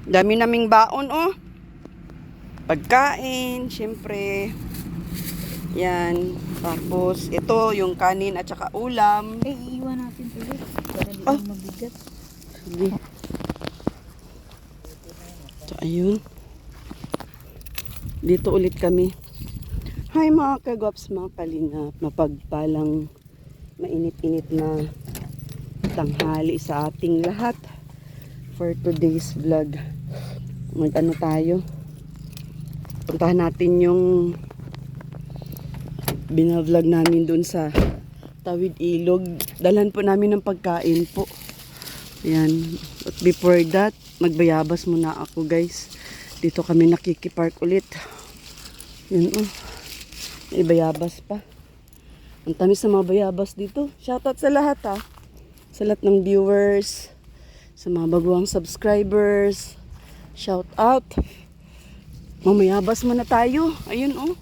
Dami naming baon, oh. Pagkain, syempre. Yan. Tapos, ito, yung kanin at saka ulam. Eh, iiwan natin ulit. Para di Oh. mabigat. Sige. So, ayun. Dito ulit kami. Hi mga kagwaps, mga kalingap. Mapagpalang mainit-init na tanghali sa ating lahat. For today's vlog. Mag-ano tayo? Puntahan natin yung binavlog namin dun sa Tawid Ilog. Dalhan po namin ng pagkain po. Ayan. But before that, magbayabas muna ako guys. Dito kami nakikipark ulit. Yan oh. May bayabas pa. Ang tamis sa mga bayabas dito. Shoutout sa lahat ha. Sa lahat ng viewers. Sa mga baguang subscribers. Shoutout. Mamayabas muna tayo. Ayun oh.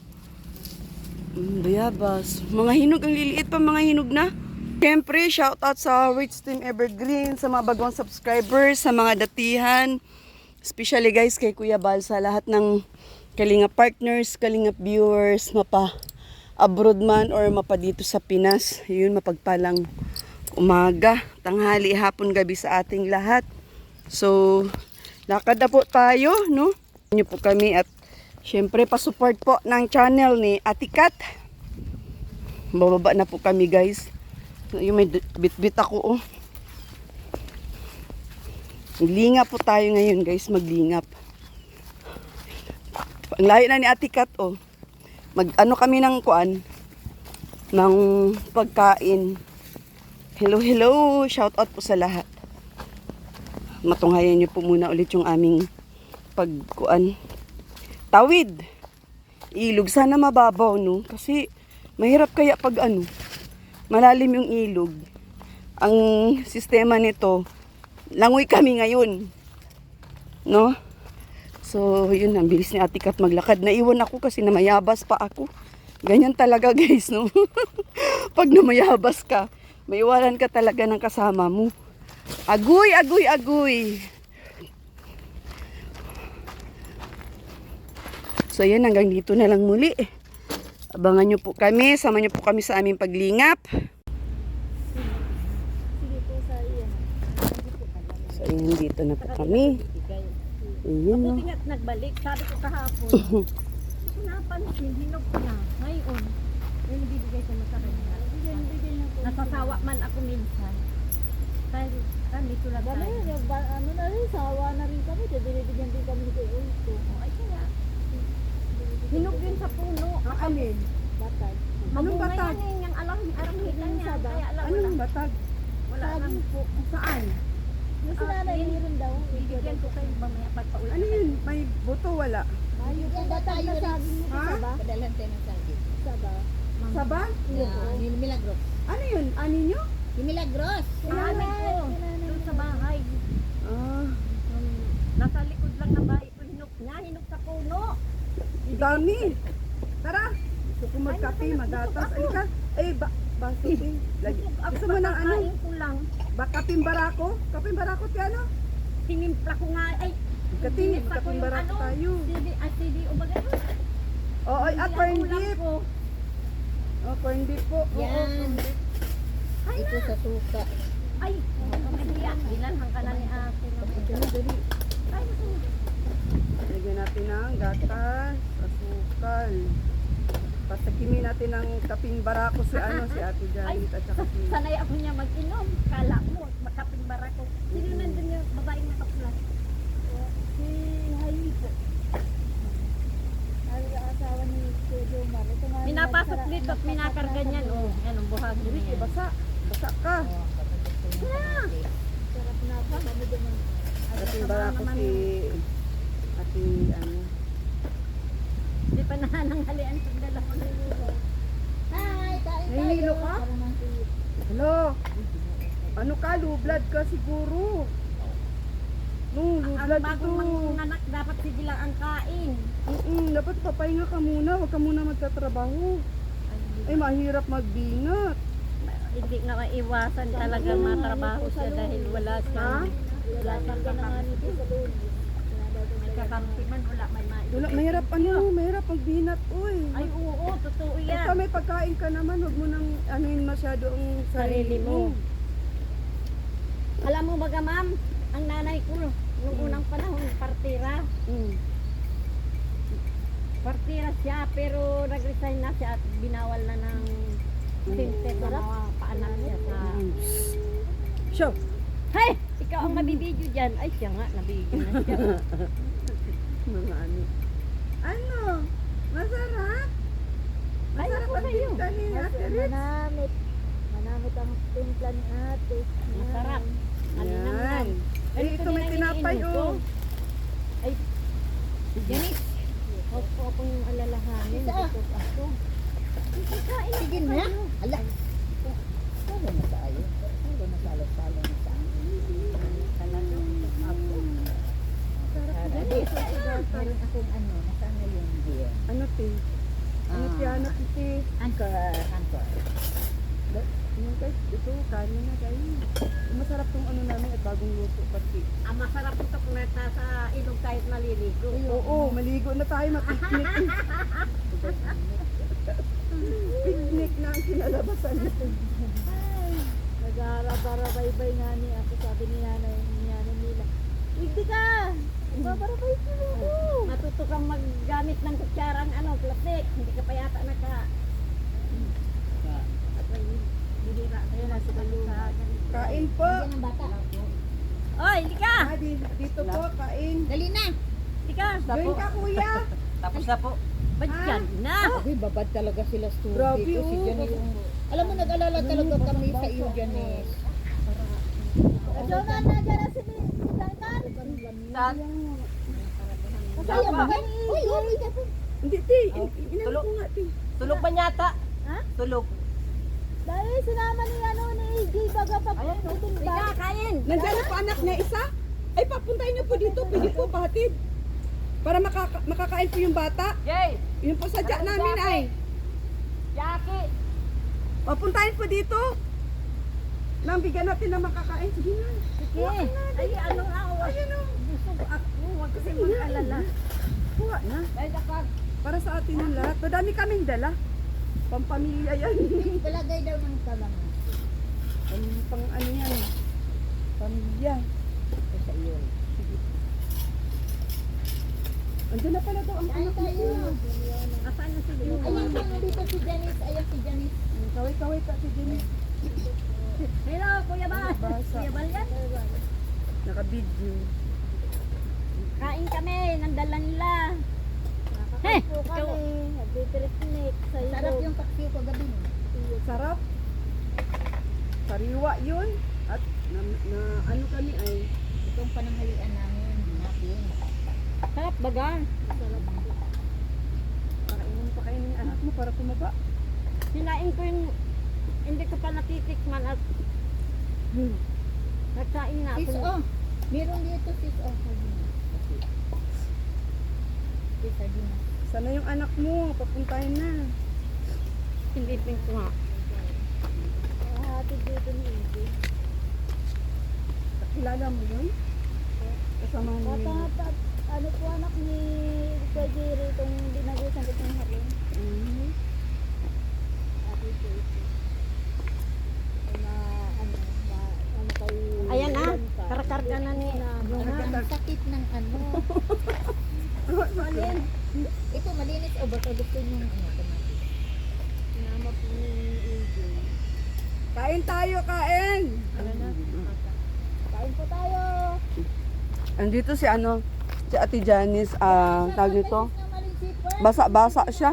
Bayabas. Mga hinog. Ang liliit pa mga hinog na. Siyempre, shoutout sa Rich Team Evergreen. Sa mga baguang subscribers. Sa mga datihan. Especially guys kay Kuya Bal. Sa lahat ng Kalingap partners, Kalingap viewers, mapa abroad man or mapa dito sa Pinas. Yun, mapagpalang umaga, tanghali, hapon, gabi sa ating lahat. So, lakad na po tayo, no? Nyo po kami at syempre pa-support po ng channel ni Ate Kat. Bababa na po kami guys. Yung may bit-bit ako, oh. Maglingap po tayo ngayon guys, maglingap. Ang layo na ni Ate Kat, oh. Mag-ano kami ng kuan, ng pagkain. Hello, hello. Shout out po sa lahat. Matunghayan niyo po muna ulit yung aming pagkuan. Tawid. Ilog. Sana mababaw, no? Kasi mahirap kaya pag ano, malalim yung ilog. Ang sistema nito, langoy kami ngayon. No? So, yun, ang bilis ni Ate Kat maglakad. Naiwan ako kasi namayabas pa ako. Ganyan talaga guys, no? Pag namayabas ka, maiwanan ka talaga ng kasama mo. Agoy, agoy, agoy. So, yan, hanggang dito na lang muli. Abangan nyo po kami. Sama nyo po kami sa aming paglingap. Sige po sa iyan. So, yan, dito na po kami. Ayan, no? Buti nga't nagbalik. Sabi ko kahapon. Ito napansin, hinog ko na. Ngayon, yung bibigay ko na sa kanya. Nasasawa man ako minsan. Dahil dito lang tayo. Ano na rin, sawa na rin kami. Binibigyan din kami kay Ulto. Ay kaya. Hinog din sa puno. Amin. Batag. Anong Mabunga batag? yan eh, yung aranghitan niya. Kaya alam mo Anong batag? wala nang po. Saan? Yung sinanay meron daw. Bibigyan ko kayo mamaya pagpaulan. Ano yun? May buto wala? Ayun, yung batag na sabi mo Ha? isa ba? Padalhan tayo ng sagit. Isa ba? Saba? Yung Milagros. Ano yun? Ani nyo? Yung Milagros. Amin ko. Doon sa bahay. Ah, Nasa likod lang ng bahay ko. Hinog niya. Hinog sa puno. dami. Tara. Gusto ko magkape, magatas. Alika. Eh, baso eh. Gusto mo ng ano? Kakain ko lang. Kaping barako? Kaping barako ti ano? Tinimpla ko nga. Ay, Kating, tinimpla ko kaping yung barako tayo. CD o baga. Oo, corn beef. ko. Oh, corn beef po. Oo, Yan. corn beef. Ay, Ito na. sa suka. Ay, kaya. Bilanhan ka na ni ate. Ay, Lagyan natin ng gatas, asukal. Pasakimin natin ng kaping barako si ano, si Ate Janet at saka si... sanay ako niya mag-inom. Kala mo, makaping barako. Sino nandun yung babaeng nakaplas? Si Hayi po. Ay, asawa ni Kuya Omar. Ito nga. Minapasok dito at minakarga niyan. Oh, yan ang buhag Hindi, niya. basa. Basa ka. Sarap na pa. Kami doon. Kaping barako si... Ate, ano... Hindi pa nananghalian sa dalawa. Hi, kain tayo. Nahihilo ka? Para mang tuyot. Hello? Ano ka? Low blood ka siguro. No, low Ang blood bagong ito. manganak dapat sige lang ang kain. Dapat papahinga ka muna. Huwag ka muna magtatrabaho. Ay, mahirap magbinat. Hindi nga maiwasan talaga matrabaho siya dahil wala Ha? siyang Wala ka na nga nito sa doon. nagkakampi man, wala may Wala, mahirap mahirap magbinat, uy. Ay, oo, totoo yan. Basta may pagkain ka naman, huwag mo nang anuhin masyado ang Sarili mo. Alam mo baga ma'am, ang nanay ko, nung unang panahon, partira. Mm. Partira siya, pero nag-resign na siya at binawal na ng sinte sa mga paanak niya sa... Show! Hey! Ikaw ang mabibidyo dyan. Ay, siya nga, nabidyo na siya. Mga ano. Ano? Masarap? Ay, Masarap ako ang sa'yo. tinta ni Ate Ritz. Manamit. Manamit ang timpla ni ate. Masarap. Yan. Malinamnan. Eh, ito may tinapay, oh. Ay, Janice. Huwag po akong alalahanin. Isa. Dito ako. Sige na. Ala. Salo na sa ayo. Salo na salo-salo na sa ayo. Talaga. Ako. Meron akong ano. Nasaan na yun here? Ano, te? Ano, piano, te? Anchor. Yung guys, ito, kanin na guys. Masarap tong ano namin at bagong luto pati. Ang masarap ito kung nasa ilog kahit maliligo. Oo, maligo na tayo, mapiknik. Picnic na ang kinalabasan natin. Nag-aarabarabaybay nga ni ako. Sabi ni nanay nila. Hindi ka! Babarabay ko mo. Matuto kang maggamit ng kutsarang plastic. Hindi ka pa yata bihira kayo na sa ganito. Kain po. Yan ang bata. Oy, hindi ka! Ah, dito po, kain. Dali na. Hindi ka! Join ka, kuya. Tapos na po. Ba't yan na? Uy, babad talaga sila student. Grabe, Ito si oh. Janice yung... Alam mo, nag-alala talaga kami sa iyo, Janice. So, na dyan si Tantan. Masaya ba? Uy, uy, Hindi, te. Inano ko nga, te. Tulog pa yata. Ha? Tulog. Dahil sinama ni AJ baga papunting Hindi ka, kain! Nandiyan na po anak niya isa. Ay, papuntahin niyo po dito. Pwede po, pahatid. Para makakain po yung bata. Jay! Yun po sadya namin ay. Jackie! Papuntahin po dito. Nang bigyan natin na makakain. Sige na. Sige. Ay, ano nga, Ayun o. busog ako. Huwag kasi mag-alala. Kuha na. Ay, dakag. Para sa atin yung lahat. Madami kaming dala. Pampamilya yan. Palagay daw ng kalaman. Pang ano yan. Pamilya. Ito sa iyo. Andiyan na pala daw ang Kain anak tayo. mo. Nasaan na si Lino? Ayun lang dito si Janice. Ayun si Janice. Kaway-kaway ka si Jenny. Hello, Kuya Bal. Basa. Kuya Bal yan. Naka-video. Kain kami ng dala nila. Hey! So kami, nagpipiknik sa Sarap ilog. yung paksiw ko gabi mo. Sarap. Sariwa yun. At na ano kami ay Itong pananghalian namin. Natin. Sarap baga. pakainin pa kayo ng anak mo para tumaba. Sinain ko yung hindi ko pa natitikman at nagsain na Sis, ako. oh. Meron dito sis, oh. Sis, sardinas. Sana yung anak mo, papuntahin na. Silipin ko nga. Hatid dito ni AJ. Kilala mo yun? Kasama mo yun. Ano po anak ni Kuya Jerry itong dinagusan ko itong hapon. Mhm. Ate Jerry. Ano kay... Ayan na. Karakarga na ni. Ang sakit ng ano. Alin? Ito malinis o baka gusto nyo kamatis. Sinama po ni AJ. Kain tayo, kain! Kain po tayo. Andito si si Ate Janice, tawag nito, Malinis na malinis. basa-basa siya.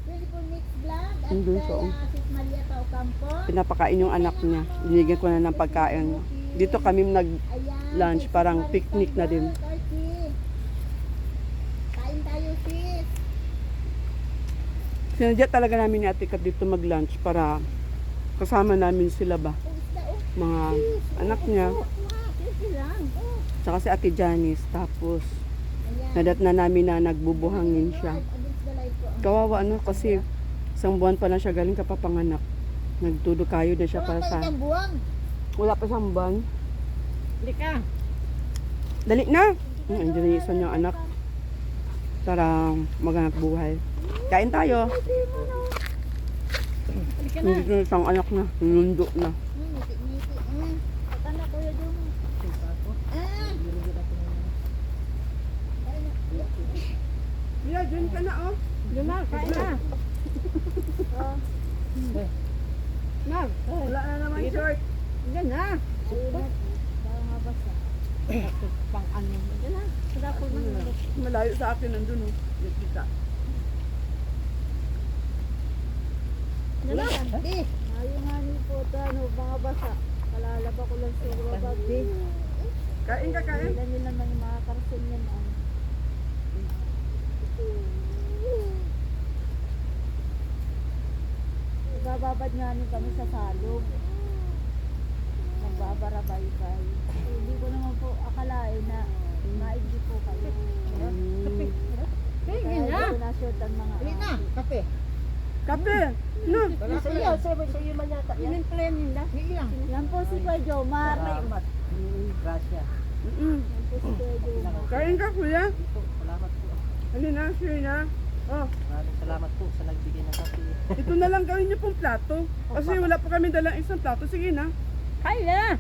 Beautiful mix vlog. At Nandun siya, kaya oh. Sis Maria Taucampo. Pinapakain yung anak niya. Binigyan ko na ng pagkain. Dito kami nag-lunch, Ayan, parang sis picnic na din. Carty. Kain tayo sis. Sinadya talaga namin ni Ate Kat dito mag-lunch para kasama namin sila ba. Oh, isda oh. Mga anak niya, Sige lang. Oh. tsaka si Ate Janice. Tapos, Ayan. nadat na namin na nagbubuhangin siya. Against the light po. Kawawa kasi isang buwan pa lang siya galing kapapanganak. Nagtudo kayo na siya para sa... buwang. Wala pa siyang buwan. Hindi ka. Dali na! Andiyan na yung isa niyang anak. para maghanap buhay. Kain tayo. Halika na. Hindi na isang anak na. Nundo na. Ngiti-ngiti. Patan na Kuya Jom. Mia, dyan ka na oh. Doon na, kain na. Nag, Wala na naman short. yan na. Ayun na. Baka mabasa. Pang ano. Yan na. Sa dapol mo na. Malayo sa akin nandun oh. Yung kita. Yan na. Ayun nga ni po ito, mga basa. Kalalaba ko lang sa baba. Kain ka, kain. Ilan nila naman yung mga karson yan. Bababad nga ni kami sa salog. Nagbabara-baybay. Hindi ko naman po akalain na maigdi po kayo. Tingin na. Dahil na-short ang mga Kape. Kape. No. Sa iyo, sa iyo man yata. Inin plan yun na. Yan po si Kuya Jomar. Salamat. Gracia. Yan po si Kuya Jomar. Kain ka, kuya. Salamat po. Halina, share na. Oh, Maraming salamat po sa nagbigay ng kape. ito na lang gawin niyo pong plato. Kasi wala pa kami dalang isang plato. Sige na. Kain na.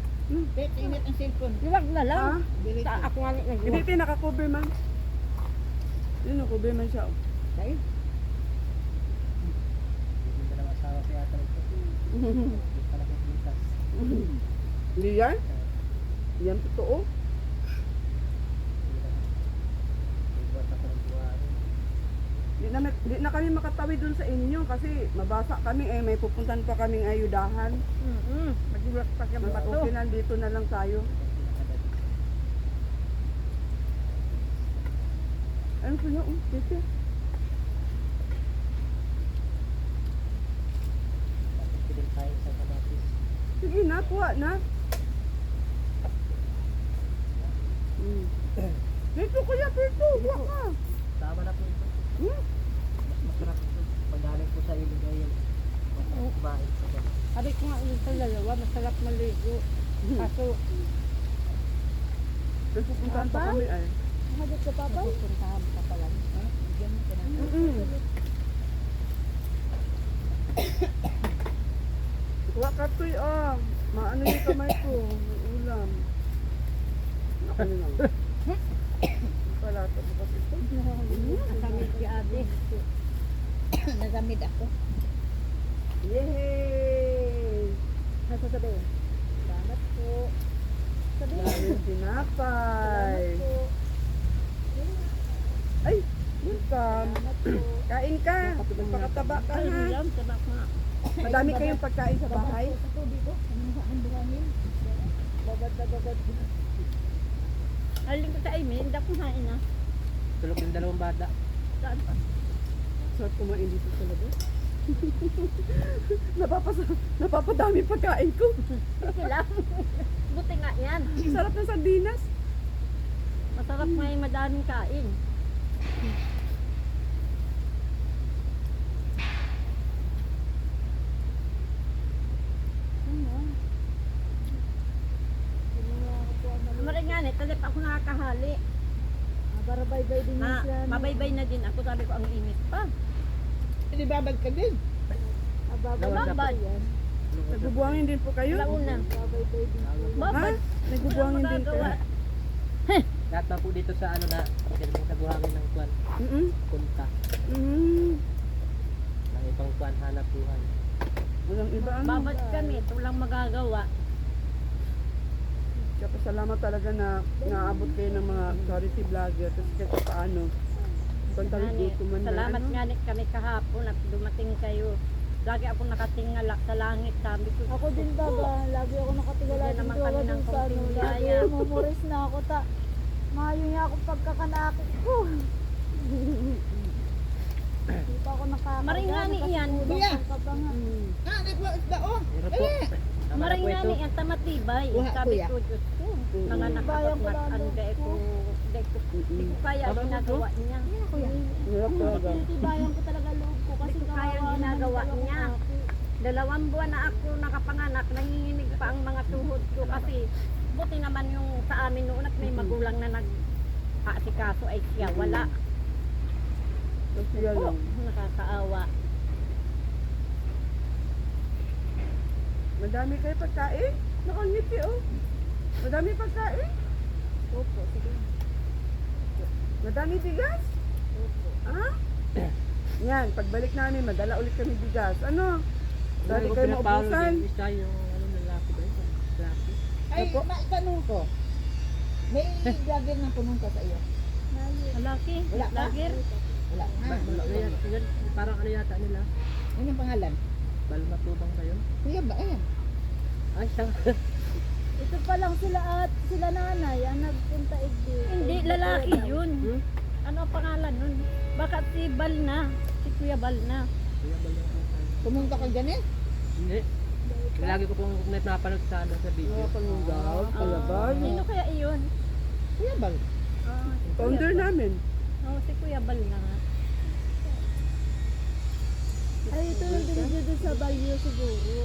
Bet, init ang cellphone. Iwag na lang. Ah, Sa ako nga hindi nag-iwag. tayo naka-cover man. Yun, cover man siya. Oh. Kain. Hindi na lang asawa kaya talaga. Hindi pala kitas. Hindi yan? Yan totoo. Ibuat ako ng buwan. Di na kami makatawid dun sa inyo kasi mabasa kami eh. May pupuntan pa kaming ayudahan. Mag-iwag pa kang Mas bato. okay na dito na lang tayo. Ano ko yun? Tete. Piling tayo sa kamatis. Sige na, kuha na. Dito kuya, dito. Kuha ka. Tama na po ito. Mas masarap ito. Pag galing po sa ilog ay masarap kumain sa kanya. Sabi ko nga yung dalawa, masarap maligo. Kaso, May pupuntahan pa kami ay. Mahagit ka papa? pupuntahan pa pala. Bigyan mo ka na. Kuha ka to maano yung kamay ko. May ulam. Ako na lang. Pala ito. Bukas ito. Nasamit si ate. Nagamit ako. Yay! Nasa sabihin. Salamat po. Sabihin. Daming tinapay. Salamat po. Ay, welcome. Salamat po. Kain ka. Magpakataba ka ha. Yan, sabak na. Madami kayong pagkain sa bahay. Babad po dito. Anong saan buhangin? Babad na babad. Aling ko sa Amy, hindi ako kumain na. Tulog yung dalawang bata. Saan pa? Sarap kumain dito sa labas. Napapadami pagkain ko. Sige lang. Buti nga yan. Sarap ng sardinas. Masarap nga yung madaming kain. Maring nga talip ako nakakahali. Barabaybay din Na, siya. mabaybay na din ako. Sabi ko ang init pa. Hindi babad ka din. Babad. yan. Nagbubuhangin din po kayo? Launa. Babaybay din po. Ha? Babad. Nagbubuhangin din kayo? Magagawa. Lahat na po dito sa ano na silbing sa buhangin ng kwan. Punta. Ng ibang kwan hanap buhay. Walang iba ano. Babad kami. Ito lang magagawa. Kaya pasalamat talaga na naabot kayo ng mga charity vlogger kasi kahit paano. Pagdalit dito man na Salamat ano. nga kami kahapon at dumating kayo. Lagi ako nakatingala sa langit. Sabi ko, Ako din baba, lagi ako nakatingala Bigyan din naman ko kami ako ng dun sa ano. konting Lagi biyaya. memories na ako ta. Mayo niya ako pagkakanakit ko. Hindi pa ako nakakagawa. Maringani iyan. Kuya! Ka nga. Ah, nagwaisda oh. Meron po. Tama na po Maringani ito. ang tamatibay. Buha, Sabi kuya. ko, Diyos ko. Nanganak ako Bayan ko at lang ano loob kaya ko. Hindi ko kaya Tama mo ginagawa niya. Kuya. Hirap talaga. Titibayan ko talaga loob ko kasi Hindi ko kaya kawawa naman ginagawa talaga niya. ako. 2 buwan na ako nakapanganak, nanginginig pa ang mga tuhod ko kasi buti naman yung sa amin noon at may magulang na nag-aasikaso ay siya wala. Kasiya lang. Nakakaawa. Madami kayo pagkain? Nakangiti oh. Madami pagkain? Opo, sige. Madami bigas? Opo. Ha? Yan, pagbalik namin, madala ulit kami bigas. Ano? Dali kayo maubusan? Isa yung ano, lalaki ba yun? Lalaki. Ay, Opo. tanong ko. May vlogger na pumunta sa iyo? Lalaki? Wala ka? Lager? Wala. Parang ano yata nila? Ano yung pangalan? Balmatubang ba yun? Kuya ba? Ayan. Ay, siya. Ito pa lang sila at sila nanay ang nagpunta dito. Hindi, lalaki yun. Ano ang pangalan nun? Baka si Bal na. Si Kuya Bal na. Pumunta ka dyan eh? Hindi. Lagi ko pong napanood sa ano sa video. Mga panundaw, kalaban. Sino kaya iyon? Kuya ba? Si Founder Kuya Bal. namin. Oo, si Kuya Bal na nga. Ay, ito yung binigyo sa Baguio siguro.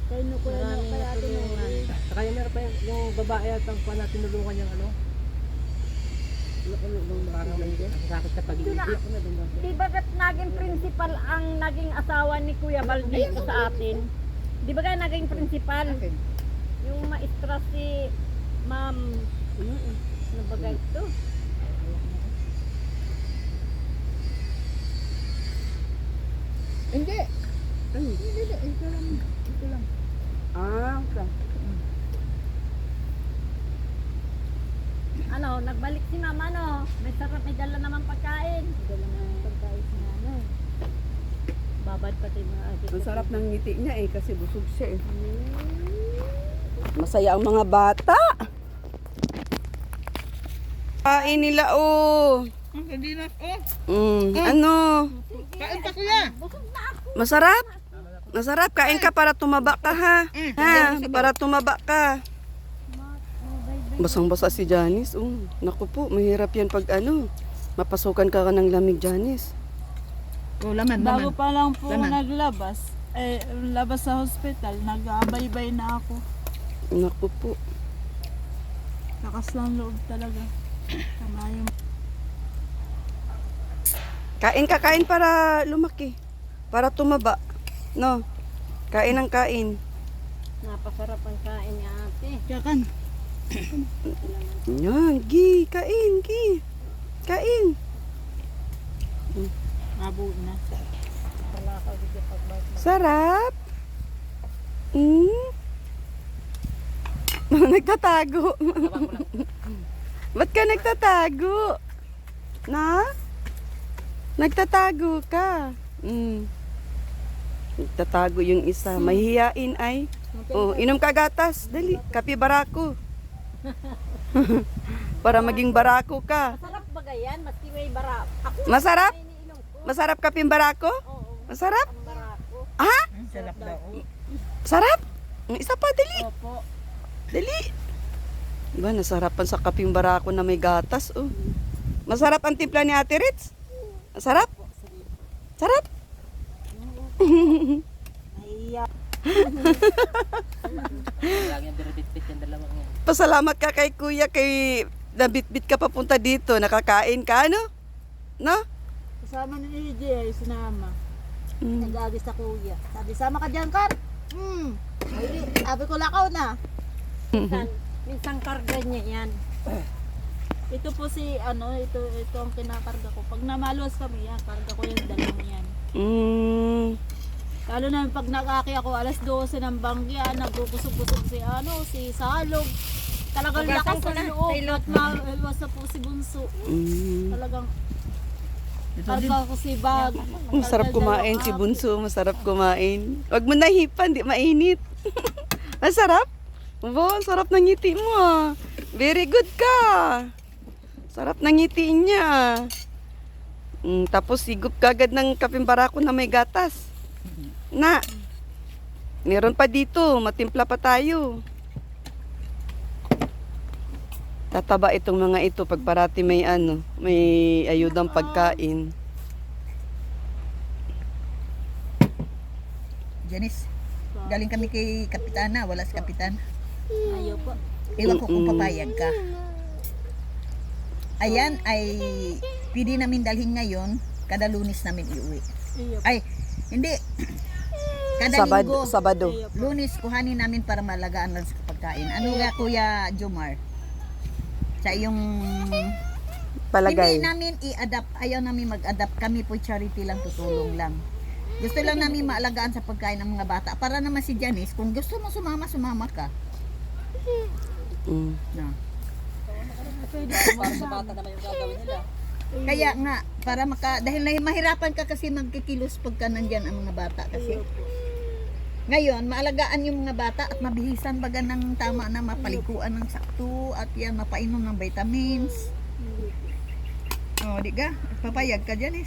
Kaya no, kuya no, Maraming kaya ate natulungan. Nori. Saka yung meron pa yung babae at ang na tinulungan niyang ano. Parang ang sakit sa pag-iisip. Di ba kat naging principal ang naging asawa ni Kuya Bal dito sa atin? Di ba kaya naging principal? Akin. Yung maestra si Ma'am. Ano ba guys ito? Hindi. Ay, Hindi. Ito lang. Ito lang. okay. Ano, nagbalik si Mama no? May sarap, may dala naman pagkain. Dala na yung pagkain si nanay. Babad pati mga agit. Ang sarap ng ngiti niya eh, kasi busog siya eh. Masaya ang mga bata. Kain nila oh. Hindi na. Oh. Ano? Kain pa kuya. Masarap? Masarap. Kain ka para tumaba ka ha. Ha? Para tumaba ka. Basang-basa si Janice. Oh, naku po, mahirap yan pag ano. Mapasukan ka ng lamig, Janice. Oh, laman, Bago pa lang po Laman. naglabas, labas sa hospital, nag-aabay-bay na ako. Naku po. Lakas ng loob talaga. Tama yung Kain para lumaki. Para tumaba. No? Kain ng kain. Napasarap ang kain ni ate. Yakan. Yan, gi. Kain, gi. Kain. abo na. Wala ka video pagbalik. Sarap. Nagtatago. Ba't ka nagtatago? Na? Nagtatago ka. Nagtatago yung isa. Mahihiyain ay. Oh, inom ka gatas. Dali. Kape barako. Para maging barako ka. Masarap ba gayan? Maski may barako. Ako Masarap? ay iniinom ko. Masarap kaping barako? Oo, Masarap? ang barako. Ha? Sarap daw. Sarap? Isa pa, dali. Opo. Dali. Diba, nasarapan sa kaping barako na may gatas. Oh. Masarap ang timpla ni Ate Ritz. Masarap? Sarap? Lagi ang diribit-bit yung dalawang yan. Pasalamat ka kay Kuya, kay nabitbit ka papunta dito. Nakakain ka, ano? No? Kasama ni EJ ay sinama. Mm. Nag-agis sa kuya. Sabi, sama ka dyan, Kar. Sabi ko, lakaw na. Minsan karga niya yan. Ito po si, ito ang kinakarga ko. Pag namaluwas kami, yan, karga ko yung dalawang yan. Mm. Lalo na pag nag-aki ako, alas 12 ng bangya, nagpukusog-pusog si Salog. Talagang Hugasan lakas ko na, ng loob Taylor. at maiwas na po si Bunso. Mm. Talagang karga ko si Bag. Masarap kumain si Bunso, masarap kumain. Wag mo nahipan, di mainit. Masarap? Bo, ang sarap ng ngiti mo ah. Very good ka. Sarap ng ngiti niya. Tapos sigop kagad ng kaping barako na may gatas. Na. Meron pa dito, matimpla pa tayo. Tataba itong mga ito pag parati may may ayudang pagkain. Janice, galing kami kay Kapitana, wala si Kapitan. Ayaw po. Iwan ko kung papayag ka. Ayan ay pwede namin dalhin ngayon kada Lunes namin iuwi. Iyo. Ay, hindi. Kada linggo. Sabado. Lunes kuhanin namin para malagaan lang sa pagkain. Ano nga Kuya Jomar? Sa yung Palagay. hindi namin i-adapt, ayaw namin mag-adapt. Kami po charity lang, tutulong lang. Gusto lang namin maalagaan sa pagkain ng mga bata. Para naman si Janice, kung gusto mo sumama, sumama ka. Mm. No. Pwede Para sa bata naman yung gagawin nila. Kaya nga, para dahil mahirapan ka kasi magkikilos pagka nandyan ang mga bata kasi. Ngayon, maalagaan yung mga bata at mabihisan baga ng tama na mapalikuan ng sakto at yan, mapainom ng vitamins. Oh, di ka? Papayag ka dyan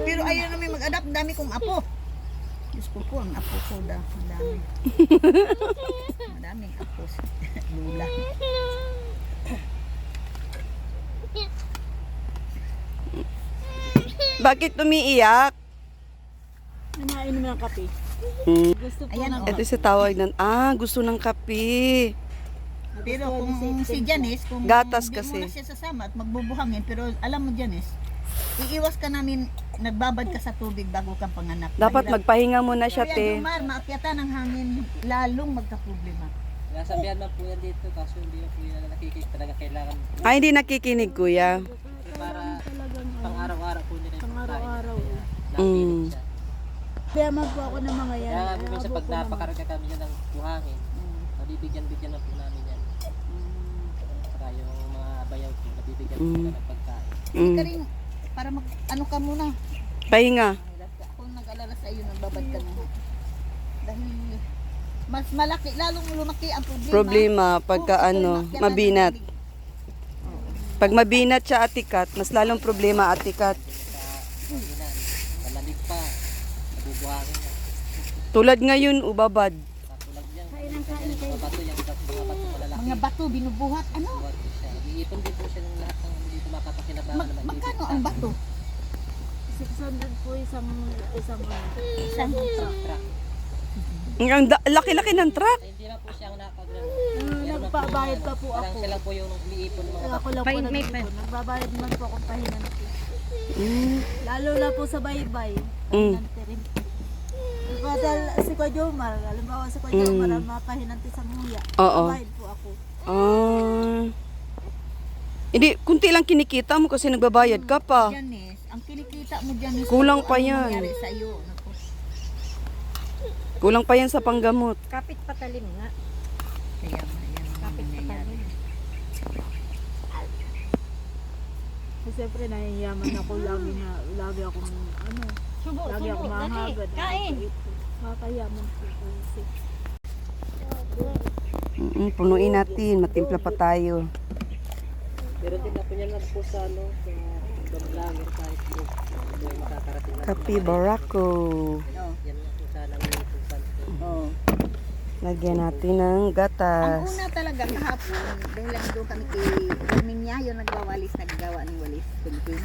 Pero ayaw namin mag-adapt, dami kong apo. Diyos ko po, ang apo ko madami. Madaming apo. Lula. Bakit umiiyak? Nainom ng kape. Mm. Gusto po Ayan, ng oh. Ito si tawag ng, gusto ng kape. Pero kung si Janice, kung Gatas hindi kasi. mo na siya sasama at magbubuhangin, pero alam mo Janice, iiwas ka namin, nagbabad ka sa tubig bago kang panganak. Dapat Mahirap. magpahinga muna siya, Kaya te. Jomar, maakyatan ng hangin, lalong magka-problema. Nasabihan man po yan dito, kaso hindi po yan nakikita talaga kailangan. Ay, hindi nakikinig, kuya. Para talagang pang araw-araw po nila yung pang-araw-araw. Napilit siya. Kaya man po ako ng mga yan. Kaya po minsan Abo pag po naman. napakarga kami niya ng buhangin, nabibigyan-bigyan na po namin yan. Saka yung mga bayaw po, nabibigyan po nila ng pagkain. Hindi ka Mm. rin, para ano ka muna. Pahinga. Ako nag-alala sa iyo, nagbabad ka muna. Dahil mas malaki, lalong lumaki ang problema. Problema pagka Kung ano, ito'y maakyatan mabinat. ng tubig. Pag mabinat siya atikat, mas lalong problema atikat. Sa panginan, malamig pa, nabubuhangin na. Tulad ngayon, ubabad. Katulad yan, mga bato yung mga bato malalaki. Mga bato, binubuhat, ano? Buhat po siya. Iipon din po siya ng lahat ng dito mapapakinabangan naman. Magkano ang bato? 600 po isang Isang Truck. Ang laki-laki ng truck. Ay, hindi na po siya ang nagbabayad pa po Parang ako. siya lang po yung umiipon ng mga Ako lang po nag-ipon. Nagbabayad man po akong pahinante. Mm. Lalo na po sa baybay. Mm. Pahinante rin. Padal si Kuya Jomar, halimbawa si Kuya Jomar, ang mga pahinante sa nguya. Oo. Bayad po ako. Hindi, kunti lang kinikita mo kasi nagbabayad ka pa. Janice, ang kinikita mo Janice, Kulang ano pa yan. nangyari sa iyo? Naku. Kulang pa yan sa panggamot. Kapit patalim nga. Kaya nga, yan ang Kapit nangyayari. patalim. So, siyempre nahiyaman ako lagi akong lagi ako mahagad. Kain. Makayaman po kasi. Punuin natin, matimpla pa tayo. Pero din na po niya lang po sa ano, sa vlogger sa Facebook. Hindi makakarating na. Kapi Barako. Yan na po sana ang inutusan ko. Oo. Lagyan natin ng Ang gatas. una talaga kahapon, dahil lang doon kami kay Carminia, yung nagwawalis, naggawa ng walis, Pilipin.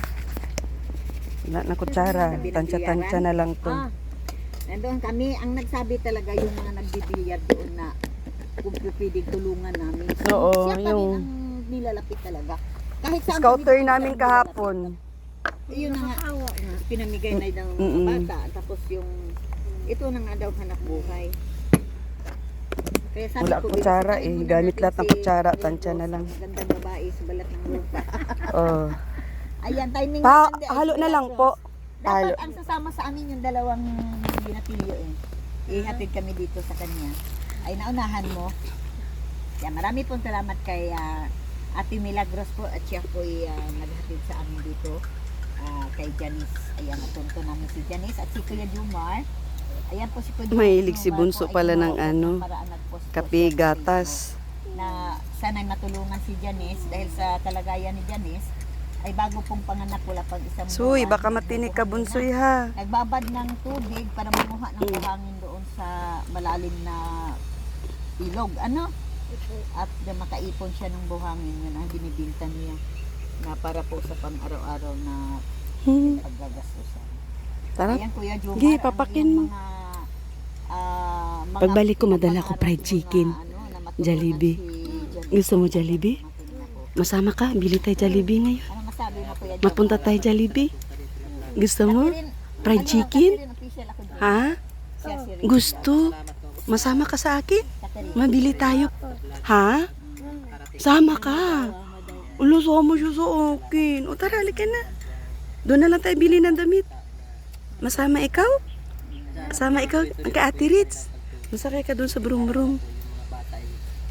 Wala na kutsara. Tansya-tansya na lang to. Nandun kami, ang nagsabi talaga yung mga nagbibilyar doon na kung pwedeng tulungan namin. Oo, Siya pa rin yung ang nilalapit talaga. Kahit saan scouter kami namin pumunta, kahapon. yun na nga, pinamigay na ng Mm-mm. mga bata. Tapos yung, ito na nga daw hanap buhay. Kaya sabi Wala ko, kutsara ibigay muna gamit natin lahat ng si kutsara, Leo tansya na Rosa, lang. Magandang babae sa balat ng lupa. Oh. Ayan, timing Pa, natin, halo na lang Ross. po. Halo. Dapat ang sasama sa amin yung dalawang binatilyo Ihatid kami dito sa kanya. Ay naunahan mo. Yan, marami pong salamat kay Ate Milagros po at siya po naghatid sa amin dito. Kay Janice. Ayan, natunto namin si Janice at si Kuya Jomar. Ayan po si Kuya Jomar. Mahilig si Bunso Ay pala ng tumawag ano, ng paraan, nag-post po kape siya sa gatas. Facebook na sana'y matulungan si Janice dahil sa kalagayan ni Janice ay bago pong panganak wala pang isang Suy, buwan. baka matinig ka Bunsoy ha. Nagbabad ng tubig para mamuha ng buhangin doon sa malalim na ilog. Ano? At makaipon siya ng buhangin. Yun ang binibinta niya na para po sa pang-araw-araw na paggagastusan. Tara. Ayan, Kuya Jomar, Gi, ang papakin iyong mo. mga Pagbalik ko, madala ko pinapangarap fried mo chicken. na, na matulungan Jollibee. si Janice. Gusto mo Jollibee? Makinig ako. Masama ka, bili tayo Jollibee ngayon. Ano masabi mo, Kuya Jomar? Mapunta tayo Jollibee. Gusto mo? Catherine, Fried chicken? Catherine, official ako doon. Ha? Siya si Rick. Gusto? Masama ka sa akin? Catherine. Mabili tayo. Ha? Sama ka. Ulo, sama siya sa akin. O tara, halika na. Doon na lang tayo bili ng damit. Masama ikaw? Masama ikaw? Ang ka Ate Ritz. Masakay ka doon sa brum-brum.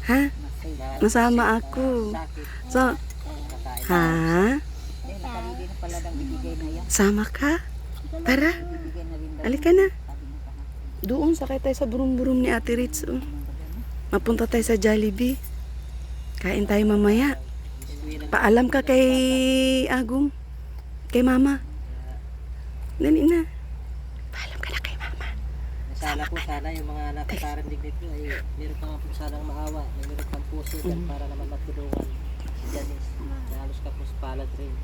Ha? Masama ako. So, ha? Eh, nakalili na pala ng ibigay na yan. Sama ka? Tara. Ibigay na rin daw. Halika na. Sabi niya kahapon. Doon, sakay tayo sa brum-brum ni Ate Ritz. Oh. Mapunta tayo sa Jollibee. Kain tayo mamaya. Paalam ka kay Agong. Kay Mama. Dali na. Paalam ka na kay Mama. Sana po sana yung mga nakasarinig nito ay meron pa po sanang maawa. May meron pang puso dyan para naman matulungan si Janice. Na halos kapos palad rin.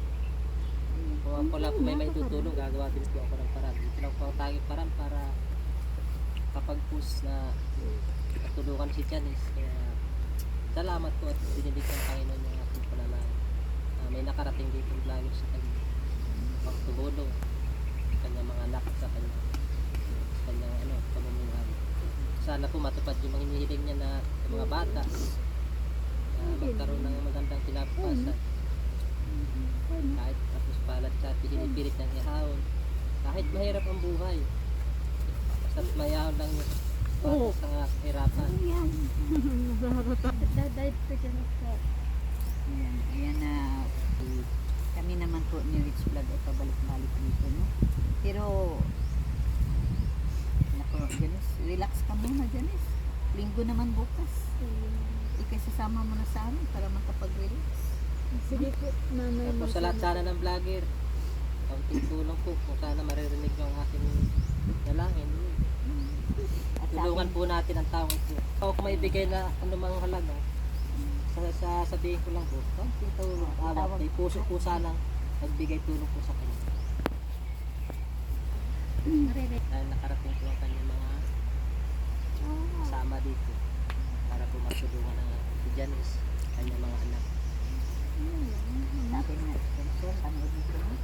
Kung ako lang po may maitutulong, gagawa din po ako ng paraan. Ito lang po ang tanging paraan para kapag push na matulungan si Janice. Kaya salamat po at dinilig ng Panginoon yung aking panalangin. May nakarating dito ng vlogger sa kanya. Pagtulong kanyang mga anak sa kanya. Kanyang pamumuhay. Sana po matupad yung mga hinihiling niya na yung mga bata. Magkaroon ng magandang kinabukasan. Kahit tapos palat siya, pinipilit ng ihawon. Kahit mahirap ang buhay. Basta mayahon lang yung bata sa hirapan. Ayan na. Kami naman po ni Rich Vlog ay pabalik-balik dito, no? Pero, naku, Janice, relax ka muna, Janice. Linggo naman bukas. Ikay sasama mo na sa amin para makapag-relax. Sige po, mamay. Tapos sa lahat sana ng vlogger, kaunting tulong po kung sana maririnig yung aking dalangin. At sa Tulungan po natin ang taong ito. Kung maibigay na anumang halaga, sabihin ko lang po, kaunting tulong. May puso po sanang nagbigay tulong po sa kanya. Dahil nakarating po ang kanyang mga kasama dito para po matulungan ang si Janice, kanyang mga anak. sabi nga, sponsor, panood nito, no?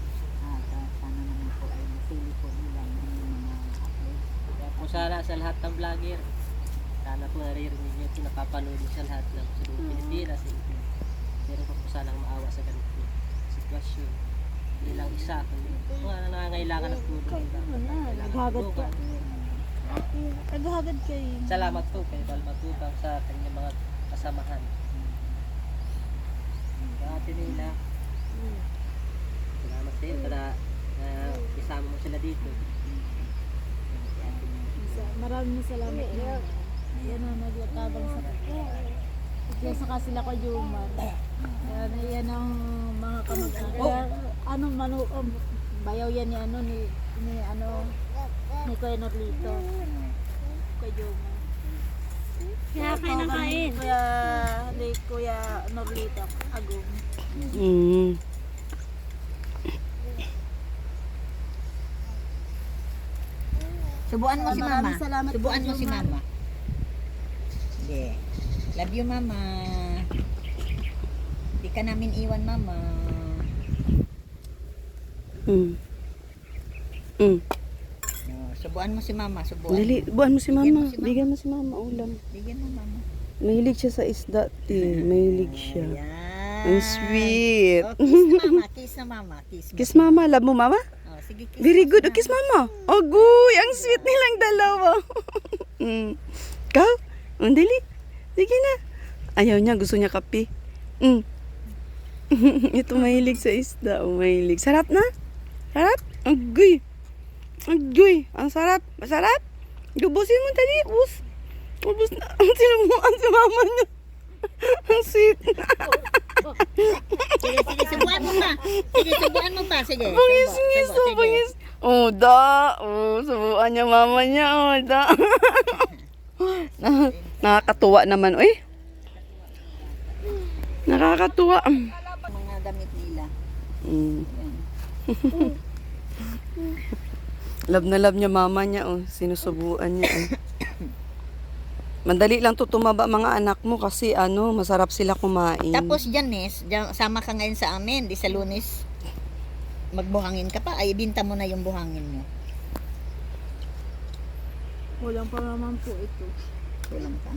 At sana naman po ay masili po nila yung mga upload. Kaya po sana sa lahat ng vlogger, sana po naririnig nyo ito, napapanood nyo sa lahat ng sa buong Pilipinas. Meron pa po sanang maawa sa ganito sitwasyon. Hindi lang isa, kundi mga nangangailangan ng tulong. Naghagad po. Naghagad kayo. Salamat po kay Balmatubang sa kanyang mga kasamahan. Sa atin nila, salamat sa iyo para isama mo sila dito. Maraming salamat na. Yan ang naglatabang sa kaya saka sila ko Jumar. Yan ang mga kamag-anak. Bayaw yan ni Kuya Norlito. Kuya Jumar. Kaya kayo nakain. Kuya Norlito. Agong. Subuan mo si Mama. Maraming salamat Subuan po, mo si Jomar. Mama. Sige. Love you, Mama. Di ka namin iwan, Mama. Subuan mo si Mama. Subuan. Dali, buwan mo si Bigyan Mama. mo si Mama. Bigyan mo si Mama ulam. Bigyan mo, Mama. Mahilig siya sa isda, te. Mahilig siya. Ayan. Ang sweet. Oh, kiss na, Mama. Kiss na, Mama. Kiss mo. Kiss Mama. Love mo, Mama? Oh, sige, kiss Very mo good. si Oh, kiss Mama. Agoy, ang sweet nilang dalawa. Ikaw? Dali. Sige na. Ayaw niya. Gusto niya kape. Ito mahilig sa isda. Oh, mahilig. Sarap na? Sarap? Agoy. Agoy. Ang sarap. Masarap? Gubusin mo dali. Ubus. Ubus na. Ang sinubuan si Mama niya. Ang sweet. Sige, sige, subuan mo pa. Sige, subuan mo pa. Sige. Pangis-ngis. Subo, sige. Pangis. Oh, da. Oh, subuan niya Mama niya. Oh, da. Nakakatuwa naman. Uy. Nakakatuwa. Mga damit nila. Mm. Ayan. Love na love niya Mama niya. Oh. Sinusubuan niya. Oh. Mandali lang to tumaba mga anak mo kasi masarap sila kumain. Tapos Janice, sama ka ngayon sa amin, di sa Lunes. magbuhangin ka pa, ay ibinta mo na yung buhangin mo. Kulang pa naman po ito. Kulang pa.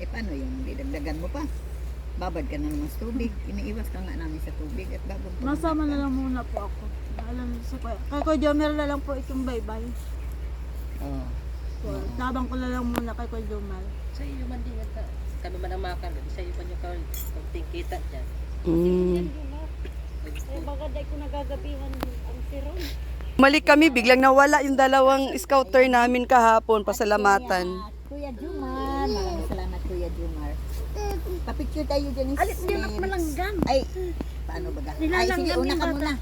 Eh paano yung didagdagan mo pa? Babad ka na naman sa tubig. Iniiwas ka nga namin sa tubig at babad pa. Masama na lang muna po ako. Alam sa kuya. Kay Kuya Jomer na lang po itong bye-bye. Oo. So, tabang ko na lang muna kay Kuya Jomer. Sa iyo man din at kami man ang makan. Sa iyo pa nyo kaunting kita dyan. Mm. Baga day ko nagagabihan ang siron. Malik kami, biglang nawala yung dalawang scouter namin kahapon. Pasalamatan. Kuya Jumar. Maraming salamat Kuya Jumar. Papicture tayo dyan ni Alit din at malanggan. Ay, paano ba ga? Ay, Nilalanggam sige, una yung ka bata. muna.